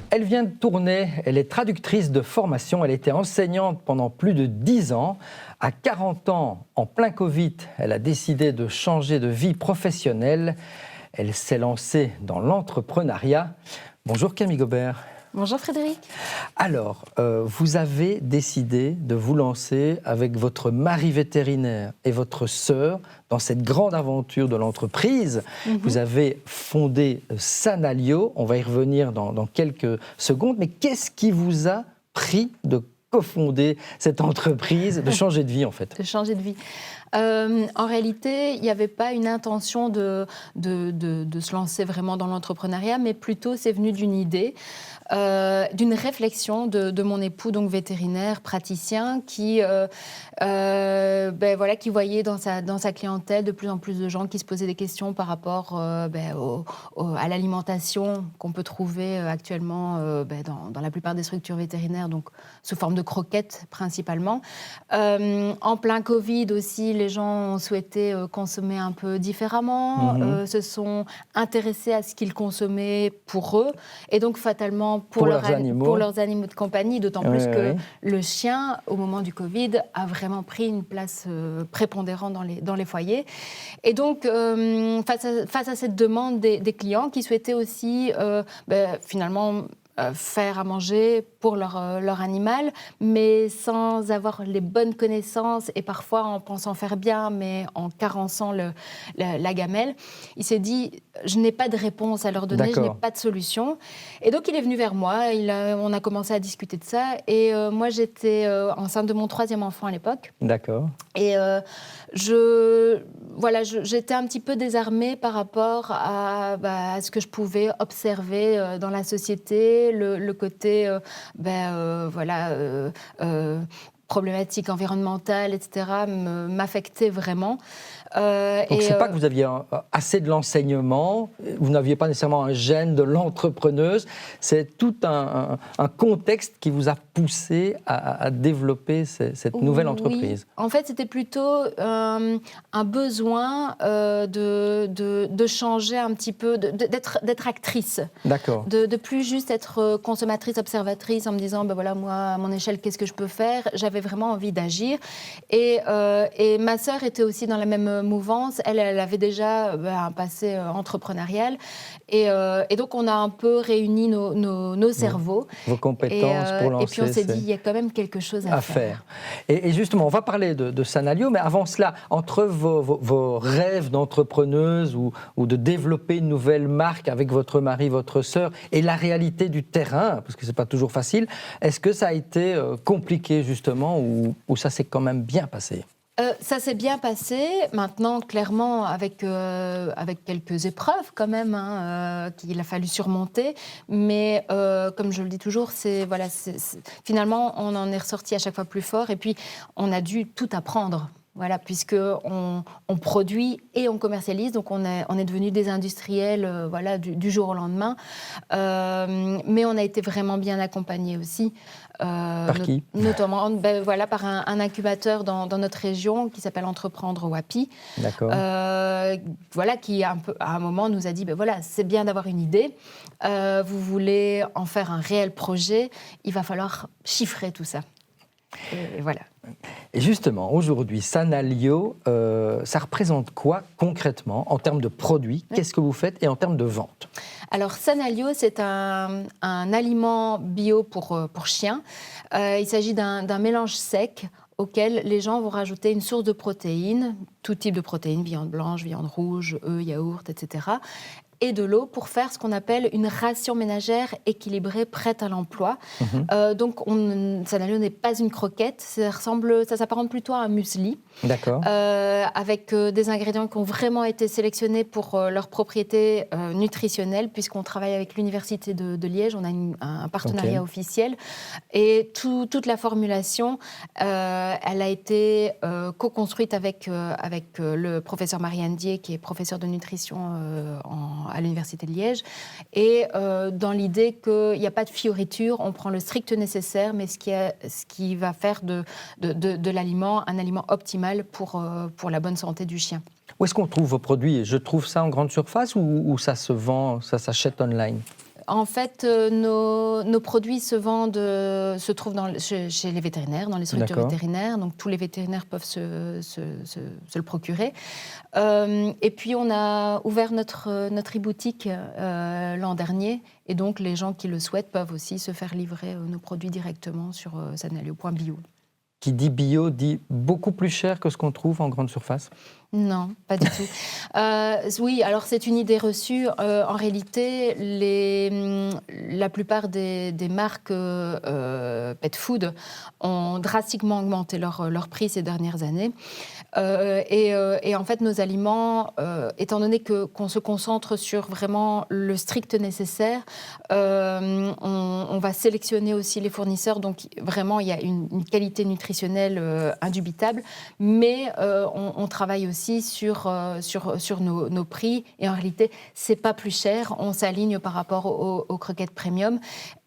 Elle vient de tourner, elle est traductrice de formation, elle était enseignante pendant plus de 10 ans. À 40 ans, en plein Covid, elle a décidé de changer de vie professionnelle. Elle s'est lancée dans l'entrepreneuriat. Bonjour Camille Gobert. Bonjour Frédéric. Alors, vous avez décidé de vous lancer avec votre mari vétérinaire et votre sœur dans cette grande aventure de l'entreprise. Vous avez fondé Sanalio, on va y revenir dans quelques secondes, mais qu'est-ce qui vous a pris de cofonder cette entreprise, de changer de vie en fait? De changer de vie. En réalité, il n'y avait pas une intention de se lancer vraiment dans l'entrepreneuriat, mais plutôt c'est venu d'une idée, d'une réflexion de mon époux, donc vétérinaire, praticien, qui voyait dans sa clientèle de plus en plus de gens qui se posaient des questions par rapport à l'alimentation qu'on peut trouver actuellement dans la plupart des structures vétérinaires, donc sous forme de croquettes principalement. En plein Covid aussi, les gens ont souhaité consommer un peu différemment, se sont intéressés à ce qu'ils consommaient pour eux, et donc fatalement pour leurs animaux de compagnie, d'autant plus que le chien, au moment du Covid, a vraiment pris une place prépondérante dans les foyers. Et donc, face à cette demande des clients qui souhaitaient aussi finalement faire à manger pour leur animal, mais sans avoir les bonnes connaissances et parfois en pensant faire bien, mais en carençant la gamelle. Il s'est dit, je n'ai pas de réponse à leur donner, je n'ai pas de solution. Et donc, il est venu vers moi, on a commencé à discuter de ça. Et moi, j'étais enceinte de mon 3e enfant à l'époque. D'accord. Et j'étais un petit peu désarmée par rapport à ce que je pouvais observer dans la société, le côté problématique environnementale, etc., m'affectait vraiment. Donc, ce n'est pas que vous aviez assez de l'enseignement, vous n'aviez pas nécessairement un gène de l'entrepreneuse, c'est tout un contexte qui vous a poussé à développer cette nouvelle entreprise. Oui. En fait, c'était plutôt un besoin de changer un petit peu, d'être actrice. D'accord. De plus juste être consommatrice, observatrice, en me disant, moi, à mon échelle, qu'est-ce que je peux faire ? J'avais vraiment envie d'agir. Et ma sœur était aussi dans la même mouvance. Elle avait déjà un passé entrepreneurial. Et donc, on a un peu réuni nos cerveaux. Vos compétences pour lancer. Et puis, on s'est dit, il y a quand même quelque chose à faire. Et justement, on va parler de Sanalio, mais avant cela, entre vos rêves d'entrepreneuse ou de développer une nouvelle marque avec votre mari, votre sœur, et la réalité du terrain, parce que ce n'est pas toujours facile, est-ce que ça a été compliqué, justement, ou ça s'est quand même bien passé ? Ça s'est bien passé. Maintenant, clairement, avec quelques épreuves quand même qu'il a fallu surmonter. Mais comme je le dis toujours, finalement, on en est ressorti à chaque fois plus fort. Et puis, on a dû tout apprendre. Voilà, puisqu'on produit et on commercialise, donc on est devenus des industriels du jour au lendemain. Mais on a été vraiment bien accompagnés aussi. Par qui ? Notamment par un incubateur dans notre région qui s'appelle Entreprendre Wapi. D'accord. Qui à un moment nous a dit c'est bien d'avoir une idée, vous voulez en faire un réel projet, il va falloir chiffrer tout ça. Et voilà. Et justement, aujourd'hui, Sanalio, ça représente quoi concrètement en termes de produits ? Qu'est-ce que vous faites et en termes de vente ? Alors, Sanalio, c'est un aliment bio pour chiens. Il s'agit d'un mélange sec auquel les gens vont rajouter une source de protéines, tout type de protéines, viande blanche, viande rouge, œufs, yaourt, etc., et de l'eau pour faire ce qu'on appelle une ration ménagère équilibrée prête à l'emploi. Donc, Sanalio n'est pas une croquette, ça s'apparente plutôt à un muesli. D'accord. Avec des ingrédients qui ont vraiment été sélectionnés pour leurs propriétés nutritionnelles, puisqu'on travaille avec l'Université de Liège, on a un partenariat officiel. Et toute la formulation, elle a été co-construite avec le professeur Marianne Dier, qui est professeur de nutrition à l'Université de Liège, et dans l'idée qu'il n'y a pas de fioriture, on prend le strict nécessaire, mais ce qui va faire de l'aliment un aliment optimal pour la bonne santé du chien. Où est-ce qu'on trouve vos produits ? Je trouve ça en grande surface ou ça se vend, ça s'achète online ? En fait, nos produits se trouvent chez les vétérinaires, dans les structures vétérinaires. Donc, tous les vétérinaires peuvent se le procurer. Et puis, on a ouvert notre e-boutique l'an dernier. Et donc, les gens qui le souhaitent peuvent aussi se faire livrer nos produits directement sur sanaleo.bio. Qui dit bio dit beaucoup plus cher que ce qu'on trouve en grande surface? Non, pas du tout. Oui, alors c'est une idée reçue. En réalité, la plupart des marques pet food ont drastiquement augmenté leur prix ces dernières années. Et en fait, nos aliments, étant donné qu'on se concentre sur vraiment le strict nécessaire, on va sélectionner aussi les fournisseurs. Donc vraiment, il y a une qualité nutritionnelle indubitable, mais on travaille aussi sur nos prix. Et en réalité, c'est pas plus cher. On s'aligne par rapport aux croquettes premium.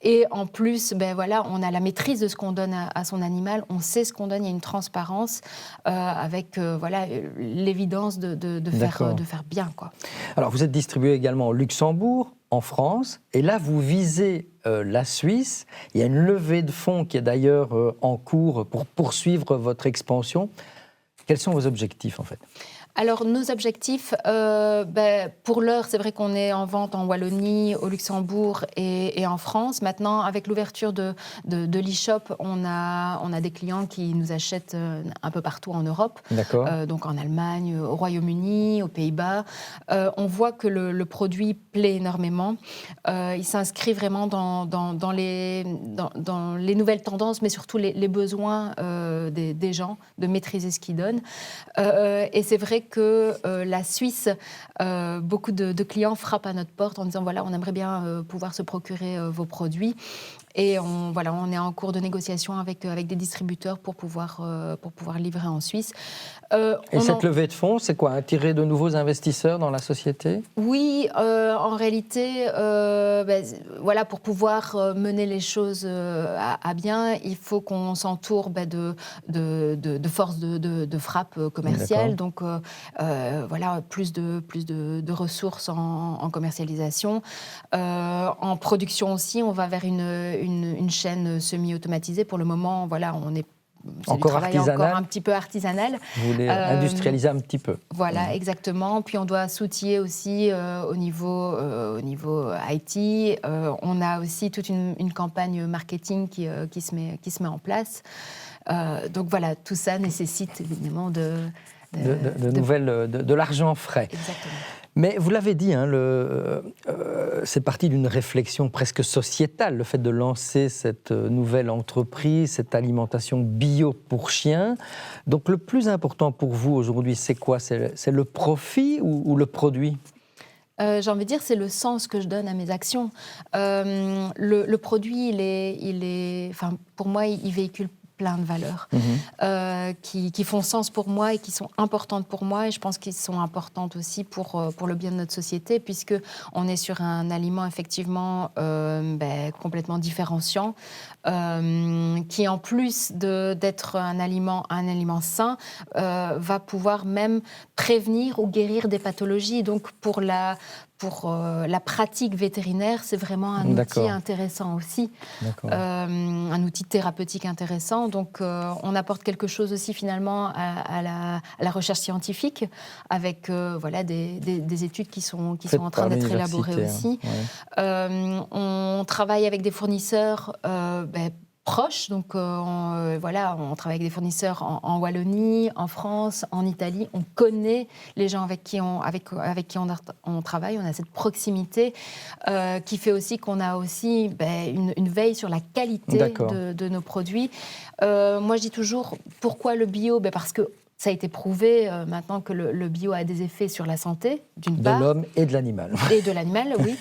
Et en plus, on a la maîtrise de ce qu'on donne à son animal. On sait ce qu'on donne. Il y a une transparence avec l'évidence de faire bien, quoi. Alors, vous êtes distribué également au Luxembourg, en France, et là, vous visez la Suisse. Il y a une levée de fonds qui est d'ailleurs en cours pour poursuivre votre expansion. Quels sont vos objectifs, en fait ? Alors, nos objectifs, pour l'heure, c'est vrai qu'on est en vente en Wallonie, au Luxembourg et en France. Maintenant, avec l'ouverture de l'e-shop, on a des clients qui nous achètent un peu partout en Europe. D'accord. Donc en Allemagne, au Royaume-Uni, aux Pays-Bas. On voit que le produit plaît énormément. Il s'inscrit vraiment dans les nouvelles tendances, mais surtout les besoins des gens, de maîtriser ce qu'ils donnent. Et c'est vrai que la Suisse, beaucoup de clients frappent à notre porte en disant voilà, on aimerait bien pouvoir se procurer vos produits. Et on est en cours de négociation avec des distributeurs pour pouvoir livrer en Suisse. Et cette levée de fonds, c'est quoi? Attirer de nouveaux investisseurs dans la société? Oui, en réalité, pour pouvoir mener les choses à bien, il faut qu'on s'entoure de forces de frappe commerciale. Donc, plus de ressources en commercialisation. En production aussi, on va vers une chaîne semi-automatisée. Pour le moment, on est encore artisanal, encore un petit peu artisanal. Vous voulez industrialiser un petit peu. Voilà, exactement. Puis on doit s'outiller aussi au niveau IT. On a aussi toute une campagne marketing qui se met en place. Donc voilà, tout ça nécessite évidemment de l'argent frais. Exactement. Mais vous l'avez dit, c'est parti d'une réflexion presque sociétale, le fait de lancer cette nouvelle entreprise, cette alimentation bio pour chiens. Donc le plus important pour vous aujourd'hui, c'est quoi? C'est le profit ou le produit? J'ai envie de dire, c'est le sens que je donne à mes actions. Le produit, pour moi, il véhicule plein de valeurs qui font sens pour moi et qui sont importantes pour moi, et je pense qu'elles sont importantes aussi pour le bien de notre société, puisqu'on est sur un aliment effectivement complètement différenciant, qui en plus d'être un aliment sain, va pouvoir même prévenir ou guérir des pathologies. Donc pour la pratique vétérinaire, c'est vraiment un outil intéressant aussi, un outil thérapeutique intéressant. Donc, on apporte quelque chose aussi finalement à la recherche scientifique, avec des études qui sont en train d'être élaborées aussi. Ouais. On travaille avec des fournisseurs proches, donc on travaille avec des fournisseurs en Wallonie, en France, en Italie. On connaît les gens avec qui on travaille. On a cette proximité qui fait aussi qu'on a aussi une veille sur la qualité de nos produits. Moi, je dis toujours, pourquoi le bio? Parce que ça a été prouvé maintenant que le bio a des effets sur la santé, d'une part. De l'homme et de l'animal. Et de l'animal, oui.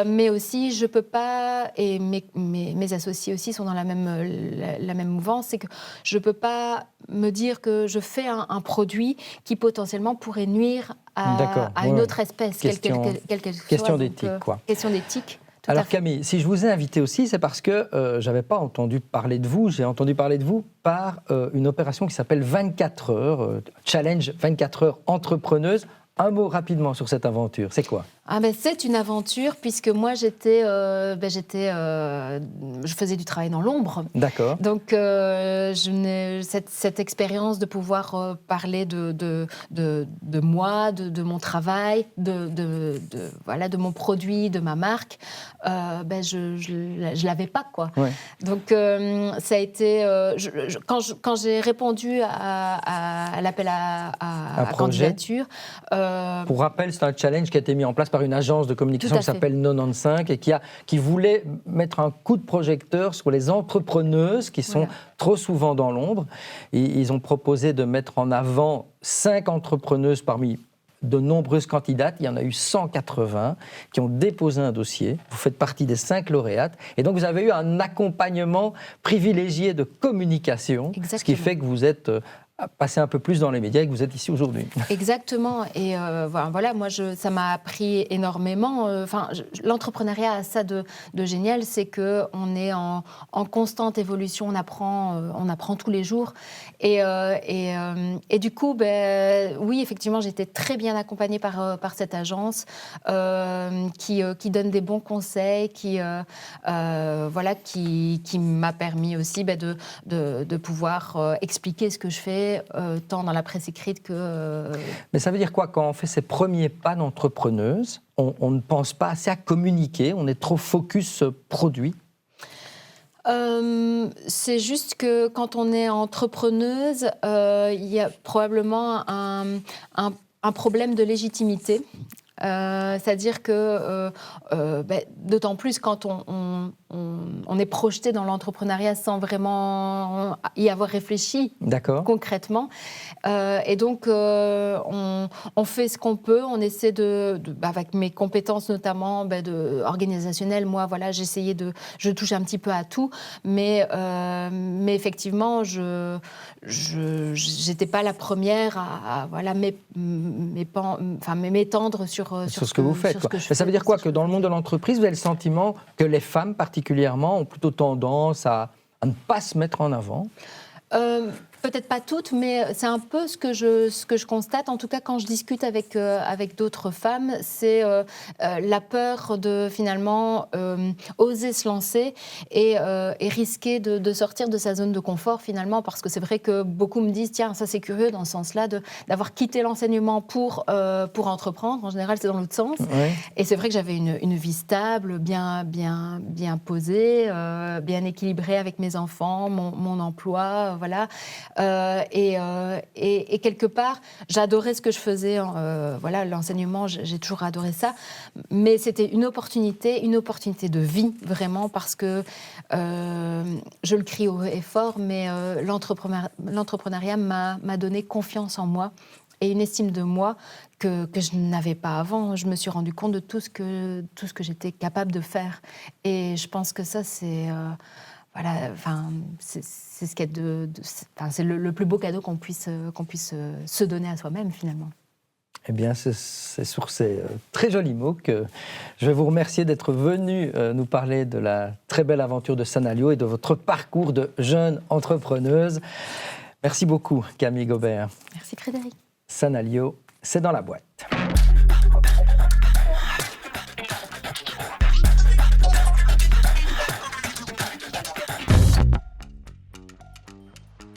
Mais aussi, je ne peux pas, et mes associés aussi sont dans la même mouvance, c'est que je ne peux pas me dire que je fais un produit qui potentiellement pourrait nuire à une autre espèce, quelle qu'elle soit. Question d'éthique, quoi. Question d'éthique. Alors Camille, si je vous ai invité aussi, c'est parce que je n'avais pas entendu parler de vous. J'ai entendu parler de vous par une opération qui s'appelle 24 heures, Challenge 24 heures entrepreneuse. Un mot rapidement sur cette aventure, c'est quoi? Ah ben, c'est une aventure puisque moi je faisais du travail dans l'ombre. D'accord. Donc cette expérience de pouvoir parler de moi, de mon travail, de mon produit, de ma marque, je l'avais pas quoi. Ouais. Donc ça a été quand j'ai répondu à l'appel à candidature. Pour rappel, c'est un challenge qui a été mis en place par une agence de communication qui s'appelle 95 et qui voulait mettre un coup de projecteur sur les entrepreneuses qui sont trop souvent dans l'ombre. Ils ont proposé de mettre en avant 5 entrepreneuses parmi de nombreuses candidates. Il y en a eu 180 qui ont déposé un dossier. Vous faites partie des 5 lauréates. Et donc, vous avez eu un accompagnement privilégié de communication, Exactement. Ce qui fait que vous êtes passé un peu plus dans les médias et que vous êtes ici aujourd'hui. Exactement. Et voilà, moi, ça m'a appris énormément. L'entrepreneuriat a ça de génial, c'est qu'on est en constante évolution, on apprend tous les jours. Et du coup, oui, effectivement, j'ai été très bien accompagnée par cette agence qui donne des bons conseils, qui m'a permis aussi de pouvoir expliquer ce que je fais, tant dans la presse écrite que... Mais ça veut dire quoi quand on fait ses premiers pas d'entrepreneuse, on ne pense pas assez à communiquer, on est trop focus produit? C'est juste que quand on est entrepreneuse, il y a probablement un problème de légitimité. C'est-à-dire que, d'autant plus quand on est projeté dans l'entrepreneuriat sans vraiment y avoir réfléchi concrètement. Et donc, on fait ce qu'on peut. On essaie avec mes compétences notamment organisationnelles, moi, voilà, je touche un petit peu à tout. Mais effectivement, je n'étais pas la première à m'étendre sur ce que vous faites. Mais ça veut dire quoi? Que dans le monde de l'entreprise, vous avez le sentiment que les femmes particulièrement ont plutôt tendance à ne pas se mettre en avant? Peut-être pas toutes, mais c'est un peu ce que je constate. En tout cas, quand je discute avec d'autres femmes, c'est la peur de finalement oser se lancer et risquer de sortir de sa zone de confort finalement, parce que c'est vrai que beaucoup me disent tiens, ça c'est curieux dans ce sens-là d'avoir quitté l'enseignement pour entreprendre. En général, c'est dans l'autre sens. Oui. Et c'est vrai que j'avais une vie stable, bien posée, bien équilibrée avec mes enfants, mon emploi, voilà. Et quelque part, j'adorais ce que je faisais. L'enseignement, j'ai toujours adoré ça. Mais c'était une opportunité de vie, vraiment, parce que je le crie haut et fort, mais l'entrepreneuriat m'a donné confiance en moi et une estime de moi que je n'avais pas avant. Je me suis rendu compte de tout ce que j'étais capable de faire. Et je pense que ça, c'est... c'est ce qu'il y a c'est le plus beau cadeau qu'on puisse se donner à soi-même, finalement. Eh bien, c'est sur ces très jolis mots que je vais vous remercier d'être venu nous parler de la très belle aventure de Sanalio et de votre parcours de jeune entrepreneuse. Merci beaucoup, Camille Gobert. Merci, Frédéric. Sanalio, c'est dans la boîte.